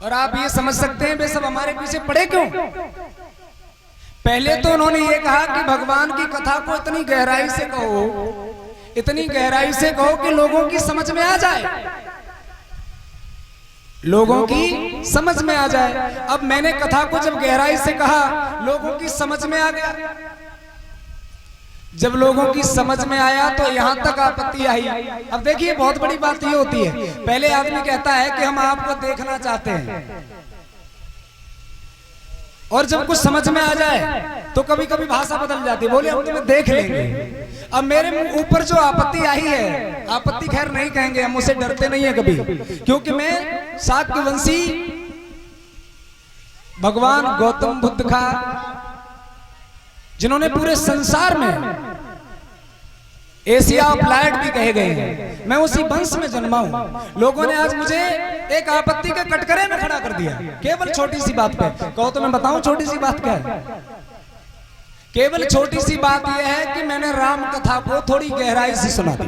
और आप ये समझ सकते हैं वे सब हमारे पीछे पड़े क्यों। पहले तो उन्होंने ये कहा कि भगवान की कथा को इतनी गहराई से कहो, इतनी गहराई से कहो कि लोगों की समझ में आ जाए, लोगों की समझ में आ जाए। अब मैंने कथा को जब गहराई से कहा, लोगों की समझ में आ गया। जब लोगों की समझ में आया तो यहां तक आपत्ति आई। अब देखिए बहुत बड़ी बात ये होती है, पहले आदमी कहता है कि हम आपको देखना चाहते हैं, और जब कुछ समझ में आ जाए तो कभी कभी भाषा बदल जाती है, बोले हम तुम्हें देख लेंगे। अब मेरे ऊपर जो आपत्ति आई है, आपत्ति खैर नहीं कहेंगे, हम उसे डरते नहीं है कभी, क्योंकि मैं शाक्यवंशी भगवान गौतम बुद्ध का, जिन्होंने पूरे संसार में एशिया ऑफ लाइट भी कहे गए हैं, मैं उसी वंश में जन्मा हूं। लोगों ने आज मुझे एक आपत्ति के कटघरे में खड़ा कर दिया, केवल छोटी सी बात पे। कहो तो मैं बताऊं छोटी सी बात क्या है। केवल छोटी सी बात यह है कि मैंने राम कथा को थोड़ी गहराई से सुना दी।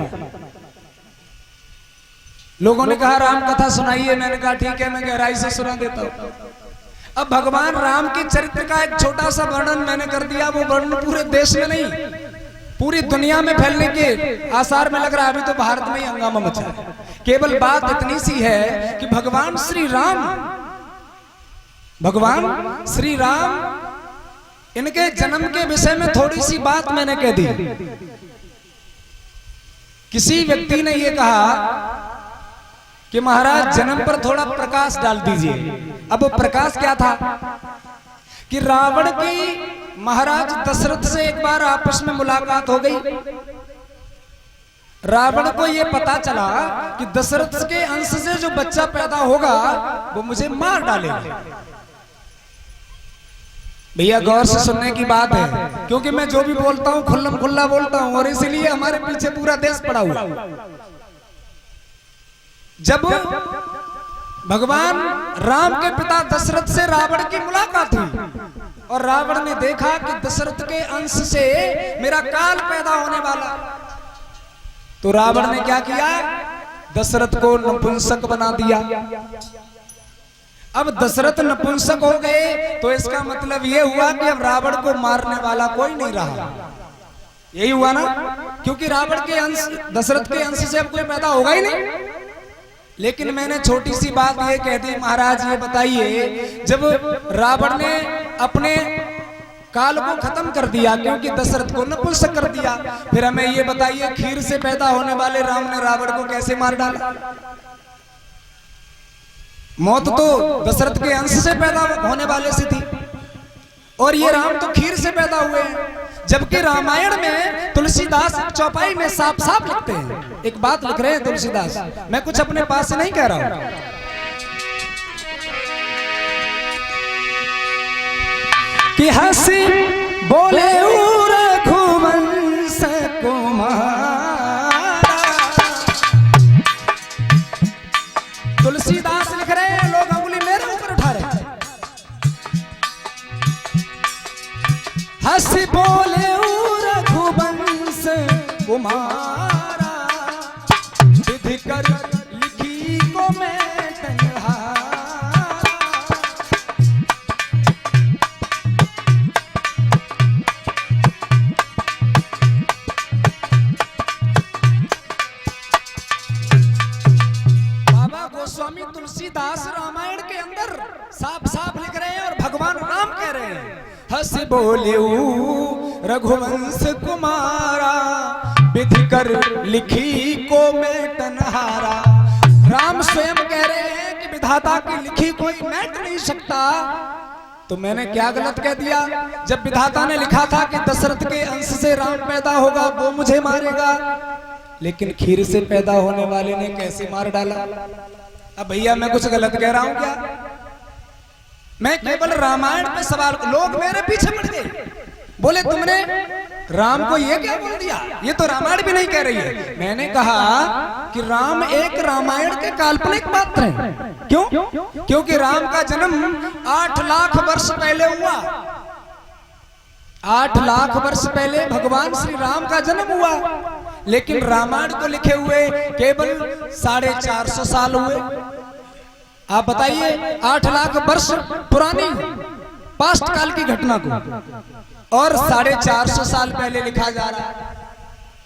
लोगों ने कहा राम कथा सुनाइए, मैंने कहा ठीक है मैं गहराई से सुना देता हूं। अब भगवान राम के चरित्र का एक छोटा सा वर्णन मैंने कर दिया, वो वर्णन पूरे देश में नहीं पूरी दुनिया में फैलने के आसार में लग रहा है। अभी तो भारत में ही हंगामा मचा है। केवल बात इतनी सी है कि भगवान श्री राम इनके जन्म के विषय में थोड़ी सी बात मैंने कह दी। किसी व्यक्ति ने यह कहा कि महाराज जन्म पर थोड़ा प्रकाश डाल दीजिए। अब वो प्रकाश क्या था कि रावण की महाराज दशरथ से एक बार आपस में मुलाकात हो गई। रावण को यह पता चला कि दशरथ के अंश से जो बच्चा पैदा होगा वो मुझे मार डालेगा। भैया गौर से सुनने की बात है, क्योंकि मैं जो भी बोलता हूं खुल्लम खुल्ला बोलता हूं, और इसीलिए हमारे पीछे पूरा देश पड़ा हुआ। जब भगवान राम के पिता दशरथ से रावण की मुलाकात हुई और रावण ने देखा कि दशरथ के अंश से मेरा काल पैदा होने वाला, तो रावण ने क्या किया, दशरथ को नपुंसक बना दिया। अब दशरथ नपुंसक हो गए तो इसका मतलब यह हुआ कि अब रावण को मारने वाला कोई नहीं रहा। यही हुआ ना, क्योंकि रावण के अंश, दशरथ के अंश से अब कोई पैदा होगा ही नहीं। लेकिन मैंने छोटी सी बात ये कह दी, महाराज ये बताइए, जब रावण ने अपने काल को खत्म कर दिया क्योंकि दशरथ को नपुंसक कर दिया, फिर हमें ये बताइए खीर से पैदा होने वाले राम ने रावण को कैसे मार डाला। मौत तो दशरथ के अंश से पैदा होने वाले से थी, और ये राम तो खीर से पैदा हुए हैं। जबकि रामायण में तुलसीदास चौपाई में साफ साफ लिखते हैं, एक बात लिख रहे हैं तुलसीदास, मैं कुछ अपने पास से नहीं कह रहा हूं, कि हंसी बोले रघुवंश कुमार। तुलसीदास लिख रहे हैं, लोग अंगुली मेरे ऊपर उठा रहे हैं। हंसी बोले रघुवंश कुमारा, विधि कर लिखी को मैं तन्हारा। बाबा गोस्वामी तुलसीदास रामायण के अंदर साफ साफ लिख रहे हैं, और भगवान राम कह रहे हैं, हंस बोले रघुवंश कुमारा, विधि कर लिखी को मैं तन्हारा। राम स्वयं कह रहे हैं कि विधाता की लिखी कोई मिट नहीं सकता। तो मैंने क्या गलत कह दिया, जब विधाता ने लिखा था कि दशरथ के अंश से राम पैदा होगा वो मुझे मारेगा, लेकिन खीर से पैदा होने वाले ने कैसे मार डाला। अब भैया मैं कुछ गलत कह रहा हूं क्या? मैं केवल रामायण पे सवाल, लोग मेरे पीछे पड़ गए, बोले तुमने राम को ये क्या बोल दिया, ये तो रामायण भी नहीं कह रही है। मैंने कहा कि राम एक रामायण के काल्पनिक पात्र हैं। क्यों? क्योंकि राम का जन्म 8 लाख वर्ष पहले हुआ। 8 लाख वर्ष पहले भगवान श्री राम का जन्म हुआ, लेकिन रामायण को लिखे हुए केवल 450 साल हुए। आप बताइए 8 लाख वर्ष पुरानी पास्ट काल की घटना को और 450 साल पहले लिखा जा रहा है।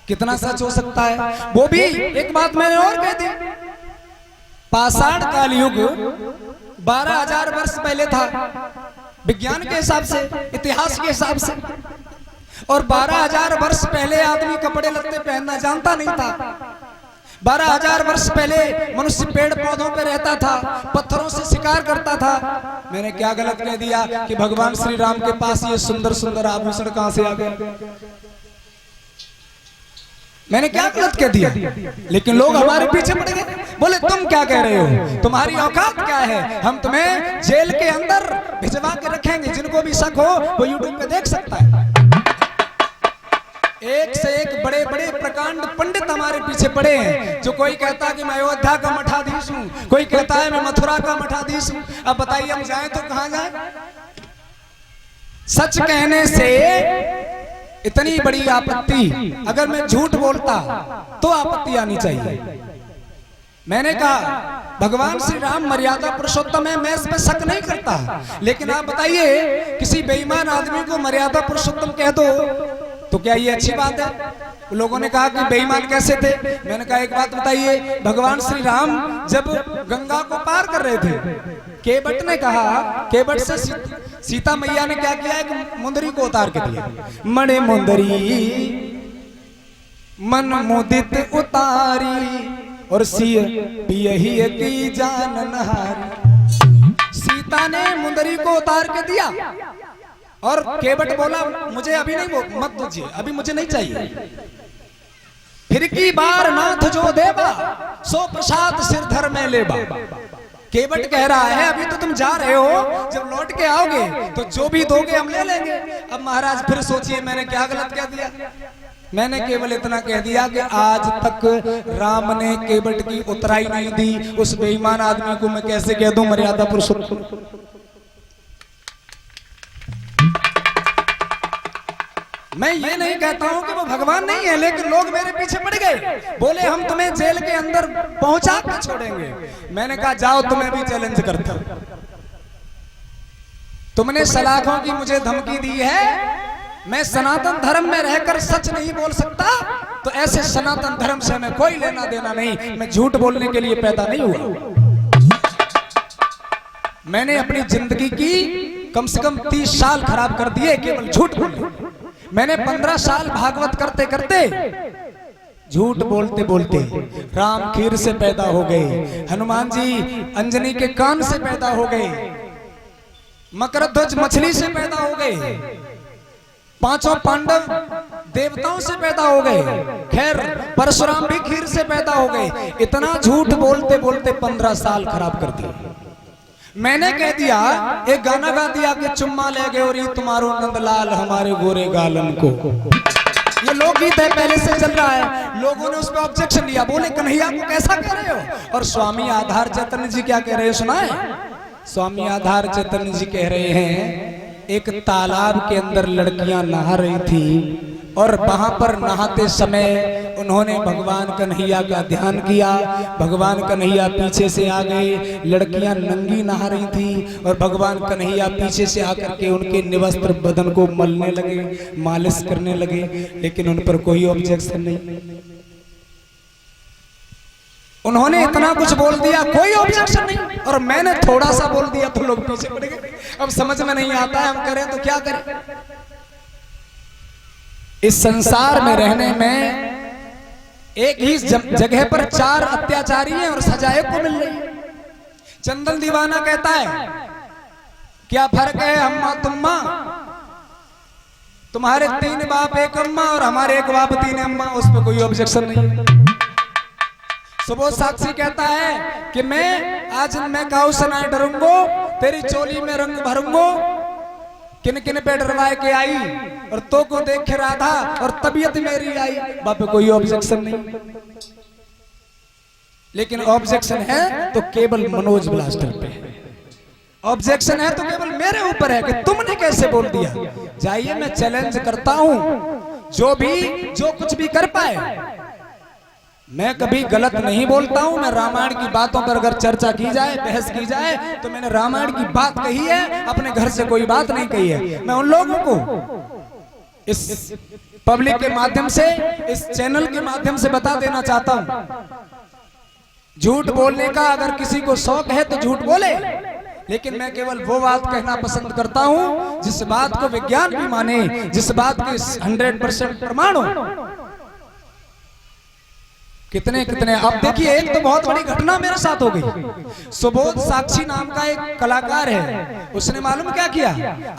कितना सच हो सकता है? वो भी एक बात मैंने और कह दी, पाषाण काल युग 12,000 वर्ष पहले था विज्ञान के हिसाब से, इतिहास के हिसाब से। और 12,000 वर्ष पहले आदमी कपड़े लत्ते पहनना जानता नहीं था। 12,000 वर्ष पहले मनुष्य पेड़ पौधों पे रहता था, पत्थरों से शिकार करता था। मैंने क्या गलत कह दिया कि भगवान श्री राम के पास ये सुंदर सुंदर आभूषण कहां से आ गए? मैंने क्या गलत कह दिया? लेकिन लोग हमारे पीछे पड़ गए, बोले तुम क्या कह रहे हो, तुम्हारी औकात क्या है, हम तुम्हें जेल के अंदर भिजवा के रखेंगे। जिनको भी शक हो वो यूट्यूब पे देख सकता है। एक से एक बड़े बड़े प्रकांड पंडित हमारे पीछे पड़े हैं। जो कोई कहता है कि मैं अयोध्या का मठाधीश हूँ, कोई कहता है मैं मथुरा का मठाधीश हूँ। अब बताइए हम जाएं तो कहां जाएं? सच कहने से इतनी बड़ी आपत्ति, अगर मैं झूठ बोलता तो आपत्ति आनी चाहिए। मैंने कहा भगवान श्री राम मर्यादा पुरुषोत्तम है, मैं इसमें शक नहीं करता। लेकिन आप बताइए किसी बेईमान आदमी को मर्यादा पुरुषोत्तम कह दो तो क्या ये अच्छी बात है? लोगों ने कहा कि बेईमान कैसे थे? मैंने कहा एक बात बताइए, भगवान श्री राम जब गंगा को पार कर रहे थे, केवट ने कहा, केवट से सीता मैया ने क्या किया, एक मुंदरी को उतार के दिया। मणे मुंदरी मन मुदित उतारी और सिय पियहि की जान नहारी। सीता ने मुंदरी को उतार के दिया और केवट बोला मुझे अभी नहीं, मत दीजिए, अभी मुझे नहीं चाहिए। फिर की बार नाथ जो देवा सो प्रसाद सिर धर में लेबा। केवट कह रहा है अभी तो तुम जा रहे हो, जब लौट के आओगे तो जो भी दोगे हम ले लेंगे। अब महाराज फिर सोचिए मैंने क्या गलत कह दिया? मैंने केवल इतना कह दिया कि आज तक राम ने केवट की उतराई नहीं दी, उस बेईमान आदमी को मैं कैसे कह दूं मर्यादा पुरुषोत्तम? मैं ये नहीं कहता हूं कि वो भगवान नहीं है, लेकिन लोग मेरे पीछे पड़ गए, बोले हम तुम्हें जेल के अंदर पहुंचा कर छोड़ेंगे। मैंने कहा जाओ, तुम्हें भी चैलेंज करता हूं। तुमने सलाखों की मुझे धमकी दी है, मैं सनातन धर्म में रहकर सच नहीं बोल सकता, तो ऐसे सनातन धर्म से हमें कोई लेना देना नहीं। मैं झूठ बोलने के लिए पैदा नहीं हुआ। मैंने अपनी जिंदगी की कम से कम 30 साल खराब कर दिए केवल झूठ बोलने। मैंने 15 साल भागवत करते करते, झूठ बोलते बोलते राम खीर से पैदा हो गए, हनुमान जी अंजनी के कान से पैदा हो गए, मकरध्वज मछली से पैदा हो गए, 5 पांडव देवताओं से पैदा हो गए, खैर परशुराम भी खीर से पैदा हो गए। इतना झूठ बोलते बोलते 15 साल खराब कर दिए। मैंने कह दिया, एक गाना गा दिया कि चुम्मा ले गए और तुम्हारो नंदलाल हमारे गोरे गालन को। ये लोकगीत है, पहले से चल रहा है। लोगों ने उस पर ऑब्जेक्शन लिया, बोले कन्हैया को कैसा कह रहे हो? और स्वामी आधार चैतन्य जी क्या कह रहे हैं सुना है? स्वामी आधार चैतन्य जी कह रहे हैं एक तालाब के अंदर लड़कियां नहा रही थी और वहां पर नहाते समय उन्होंने भगवान कन्हैया का ध्यान किया। भगवान कन्हैया पीछे से आ गए, लड़कियां नंगी नहा रही थी और भगवान कन्हैया पीछे से आकर के उनके निवस्त्र बदन को मलने लगे, मालिश करने लगे, लेकिन उन पर कोई ऑब्जेक्शन नहीं। उन्होंने इतना कुछ बोल दिया, कोई ऑब्जेक्शन नहीं, और मैंने थोड़ा सा बोल दिया तो लोग पीछे पड़ गए। अब समझ में नहीं आता है हम करें तो क्या करें? इस संसार में रहने में एक ही जगह पर 4 अत्याचारी हैं और सजा एक को मिल रही है। चंदन दीवाना कहता है क्या फर्क है अम्मा तुम्मा, तुम्हारे 3 बाप 1 अम्मा और हमारे 1 बाप 3 अम्मा, उस पर कोई ऑब्जेक्शन नहीं। सुबोध साक्षी कहता है कि मैं काऊ से ना डरूंगो, तेरी चोली में रंग भरूंगो, किन किन पे डरवाए के आई और तो को देख के राधा और तबीयत मेरी आई। बाप कोई ऑब्जेक्शन नहीं, लेकिन ऑब्जेक्शन है तो केवल मनोज ब्लास्टर पे है। ऑब्जेक्शन है तो केवल मेरे ऊपर है कि तुमने कैसे बोल दिया। जाइए, मैं चैलेंज करता हूं, जो कुछ भी कर पाए मैं कभी गलत नहीं बोलता हूं। मैं रामायण की बातों पर अगर चर्चा की जाए, बहस की जाए, तो मैंने रामायण की बात कही है, अपने घर से कोई बात नहीं कही है। मैं उन लोगों को इस पब्लिक के माध्यम से, इस चैनल के माध्यम से बता देना चाहता हूं, झूठ बोलने का अगर किसी को शौक है तो झूठ बोले, लेकिन मैं केवल वो बात कहना पसंद करता हूं जिस बात को विज्ञान भी माने, जिस बात के 100% प्रमाण हो। कितने कितने अब देखिए, एक तो बहुत बड़ी घटना मेरे साथ हो गई। सुबोध साक्षी नाम का एक कलाकार है, उसने मालूम क्या किया,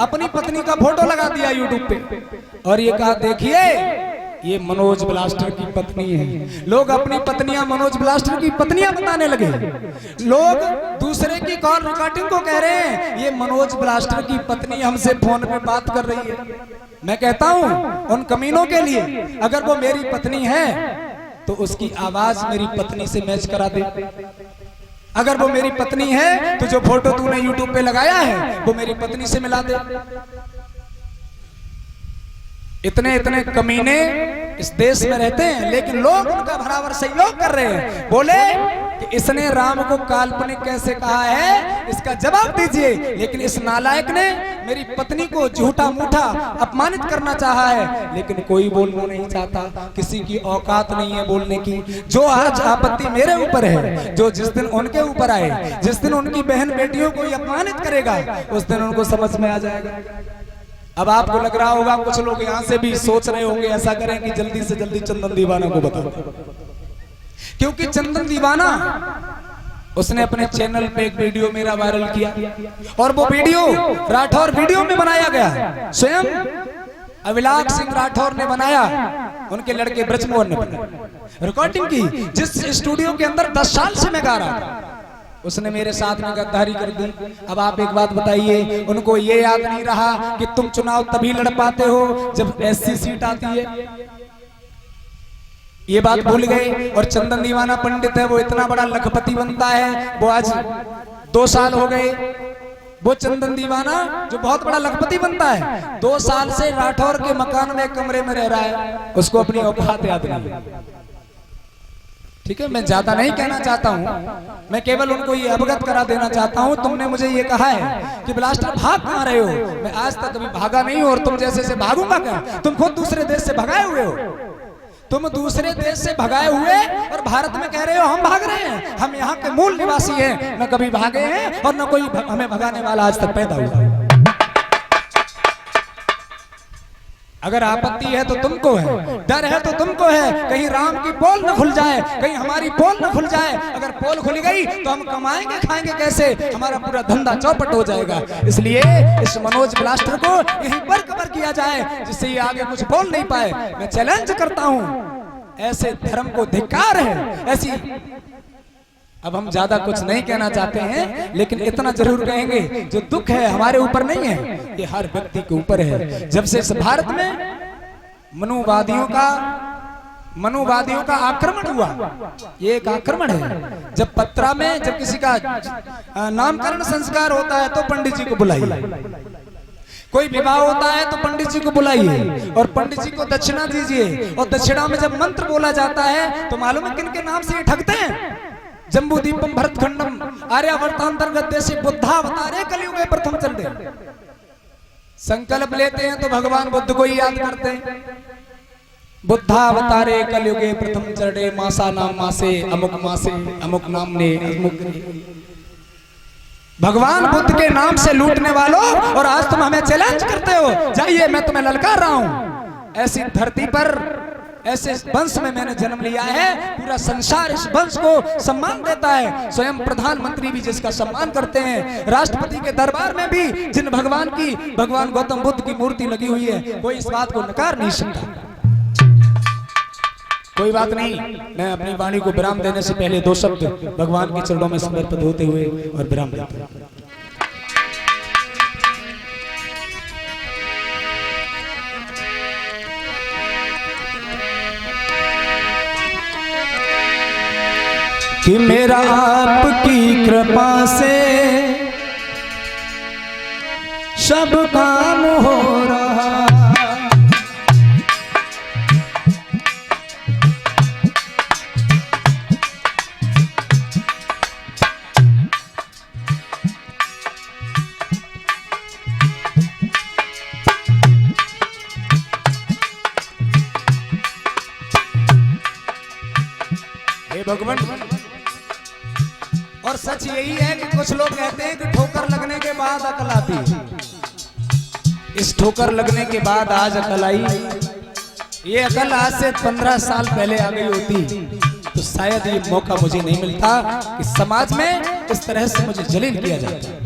अपनी पत्नी का फोटो लगा दिया यूट्यूब पे और ये कहा देखिए ये मनोज ब्लास्टर की पत्नी है। लोग अपनी पत्नियां मनोज ब्लास्टर की पत्नियां बताने लगे। लोग दूसरे की कॉल रिकॉर्डिंग को कह रहे हैं ये मनोज ब्लास्टर की पत्नी हमसे फोन पे बात कर रही है। मैं कहता हूं उन कमीनों के लिए, अगर वो मेरी पत्नी है तो उसकी आवाज मेरी पत्नी से मैच करा दे। अगर वो मेरी पत्नी है तो जो फोटो तूने यूट्यूब पे लगाया है वो मेरी पत्नी से मिला दे। इतने इतने कमीने इस देश में रहते हैं, लेकिन लोग उनका बराबर सहयोग कर रहे हैं। बोले कि इसने राम को काल्पनिक कैसे कहा है, इसका जवाब दीजिए। लेकिन इस नालायक ने मेरी पत्नी को झूठा मूठा अपमानित करना चाहा है, लेकिन कोई बोलना नहीं चाहता, किसी की औकात नहीं है बोलने की। जो आज आपत्ति मेरे ऊपर है, जो जिस दिन उनके ऊपर आए, जिस दिन उनकी बहन बेटियों को अपमानित करेगा, उस दिन उनको समझ में आ जाएगा। अब आपको लग रहा होगा, कुछ लोग यहाँ से भी सोच रहे होंगे ऐसा करें कि जल्दी से जल्दी चंदन दीवाना को बताओ, क्योंकि चंदन दीवाना उसने अपने चैनल पे एक वीडियो मेरा वायरल किया और वो वीडियो राठौर वीडियो में बनाया गया। स्वयं अभिलाष सिंह राठौर ने बनाया, उनके लड़के ब्रजमोहन ने बनाया। रिकॉर्डिंग की जिस स्टूडियो के अंदर 10 साल से मैं गा रहा था, उसने मेरे साथ में गद्दारी कर दी। अब आप एक बात बताइए, उनको ये याद नहीं रहा कि तुम चुनाव तभी लड़ पाते हो जब SC सीट आती है, ये बात भूल गए। और चंदन दीवाना पंडित है, वो इतना बड़ा लखपति बनता है, वो आज 2 साल हो गए, वो चंदन दीवाना जो बहुत बड़ा लखपति बनता है 2 साल से राठौर के मकान में कमरे में रह रहा है, उसको अपनी औकात याद नहीं। ठीक है, मैं ज्यादा नहीं कहना चाहता हूं, मैं केवल उनको ये अवगत करा देना चाहता हूं। तुमने मुझे ये कहा है कि ब्लास्टर भाग कहां रहे हो, मैं आज तक कभी भागा नहीं हूं और तुम जैसे से भागूंगा क्या? तुम खुद दूसरे देश से भगाए हुए हो, तुम दूसरे देश से भगाए हुए और भारत में कह रहे हो हम भाग रहे हैं। हम यहाँ के मूल निवासी हैं, न कभी भागे हैं और न कोई हमें भगाने वाला आज तक पैदा हुआ। अगर आपत्ति है तो तुमको है, डर है तो तुमको है, कहीं राम की पोल न खुल जाए, कहीं हमारी पोल न खुल जाए। अगर पोल खुल गई तो हम कमाएंगे खाएंगे कैसे, हमारा पूरा धंधा चौपट हो जाएगा। इसलिए इस मनोज ब्लास्टर को यहीं पर कवर किया जाए जिससे ये आगे कुछ बोल नहीं पाए। मैं चैलेंज करता हूं, ऐसे धर्म को धिक्कार है, ऐसी। अब हम ज्यादा कुछ नहीं कहना चाहते हैं, लेकिन इतना जरूर कहेंगे, जो दुख है हमारे ऊपर नहीं है, ये हर व्यक्ति के ऊपर है। जब से इस भारत में मनुवादियों का आक्रमण हुआ, ये एक आक्रमण है। जब पत्रा में जब किसी का नामकरण संस्कार होता है तो पंडित जी को बुलाइए, कोई विवाह होता है तो पंडित जी को बुलाइए और पंडित जी को दक्षिणा दीजिए। और दक्षिणा में जब मंत्र बोला जाता है तो मालूम है किन के नाम से ये ठगते हैं? जम्बू दीपम भरतखंडम आर्यावर्तांतर्गत देशे बुद्धावतारे कलियुगे प्रथम चंडे। संकल्प लेते हैं तो भगवान बुद्ध को ही याद करते हैं। बुद्धावतारे कलियुगे प्रथम चंडे, मासा नाम मासे अमुक मासे अमुक नाम ने अमुक। भगवान बुद्ध के नाम से लूटने वालों, और आज तुम हमें चैलेंज करते हो, जाइए मैं तुम्हें ललकार रहा हूं। ऐसी धरती पर ऐसे वंश में मैंने जन्म लिया है, पूरा संसार इस वंश को सम्मान देता है। स्वयं प्रधानमंत्री भी जिसका सम्मान करते हैं, राष्ट्रपति के दरबार में भी जिन भगवान गौतम बुद्ध की मूर्ति लगी हुई है, कोई इस बात को नकार नहीं सकता। कोई बात नहीं, मैं अपनी वाणी को विराम देने से पहले 2 शब्द भगवान के चरणों में समर्पित होते हुए और विराम देता हूं। कि मेरा आपकी कृपा से सब काम हो रहा, हे भगवान। और सच यही है कि कुछ लोग कहते हैं कि ठोकर लगने के बाद अकल आती है। इस ठोकर लगने के बाद आज अकल आई। ये अकल आज से 15 साल पहले आ गई होती तो शायद ये मौका मुझे नहीं मिलता कि समाज में इस तरह से मुझे जलील किया जाता।